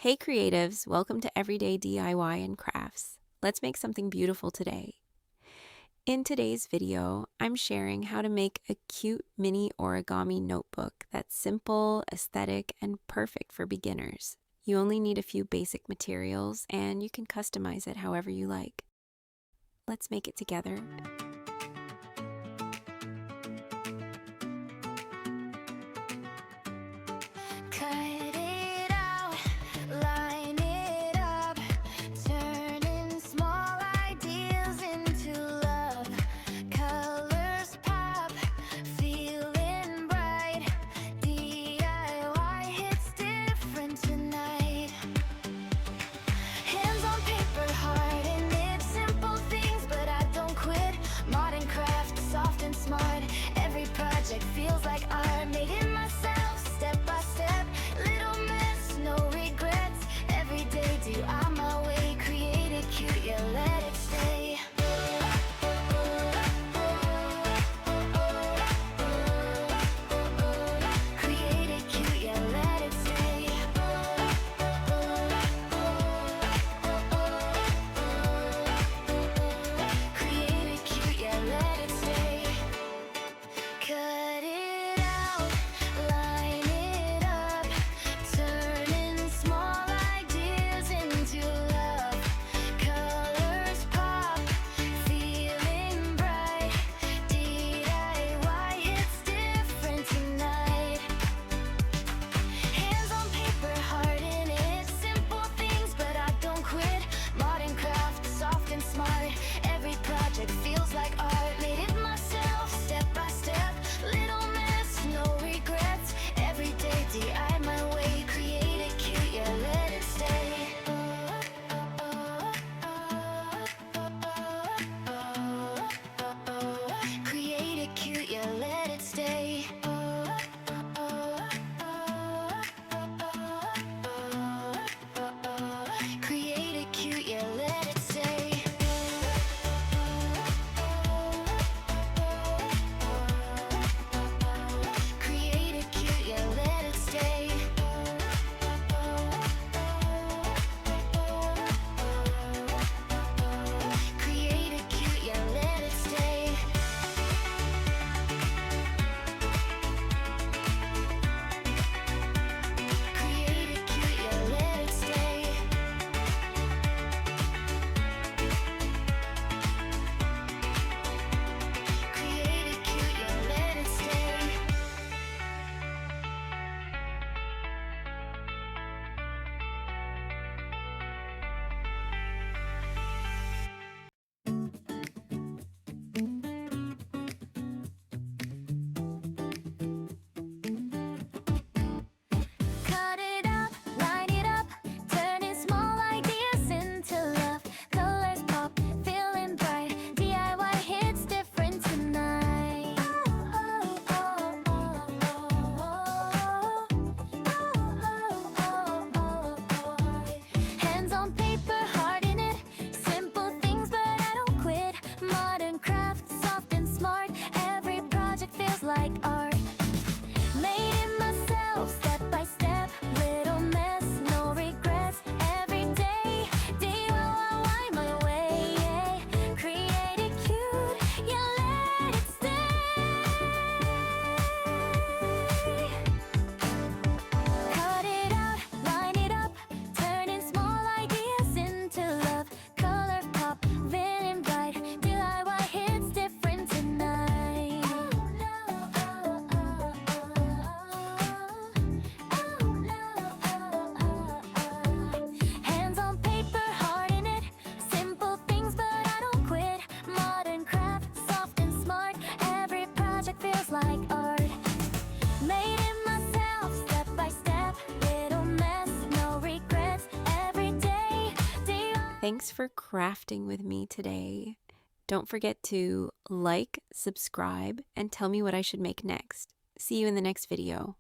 Hey creatives, welcome to Everyday DIY and Crafts. Let's make something beautiful today. In today's video, I'm sharing how to make a cute mini origami notebook that's simple, aesthetic, and perfect for beginners. You only need a few basic materials and you can customize it however you like. Let's make it together. Feels like art, made it myself, step by step, little mess, no regrets. Every day do I my way, create it cute, yeah, let it stay. Create it cute, yeah, let it stay. Create it cute, yeah, let it stay. Cut it out, line it up, turning small ideas into love. Colors pop, feeling bright. DIY hits different tonight. Hands on paper, heart in it. Simple things, but I don't quit. Modern craft, soft and smart. Every project feels like art. Made it myself, step by step. Little mess, no regrets. Every day DI my way. Create it cute, yeah, let it stay. Create it cute, yeah, let it stay. Create it cute, yeah, let it stay. Create it cute, yeah, let it stay. Create it cute, yeah, let it stay. Create it cute, yeah, let it stay. Create it cute, yeah, let it stay. Cut it out, line it up, turning small ideas into love. Colors pop, feeling bright. DIY hits different tonight. Hands on paper, heart in it. Simple things, but I don't quit. Modern craft, soft and smart. Every project feels like art. Made it myself, step by step, little mess, no regrets. Every day, DIY my way, yeah. Create it cute, yeah, let it stay. Cut it out, line it up, turning small ideas into love. Color pop, feeling bright. DIY hits different tonight. Hands on paper, heart in it. Simple things, but I don't quit. Modern craft, soft and smart. Every project feels like art. Made it myself, step by step. Little mess, no regrets. Every day, Thanks for crafting with me today. Don't forget to like, subscribe, and tell me what I should make next. See you in the next video.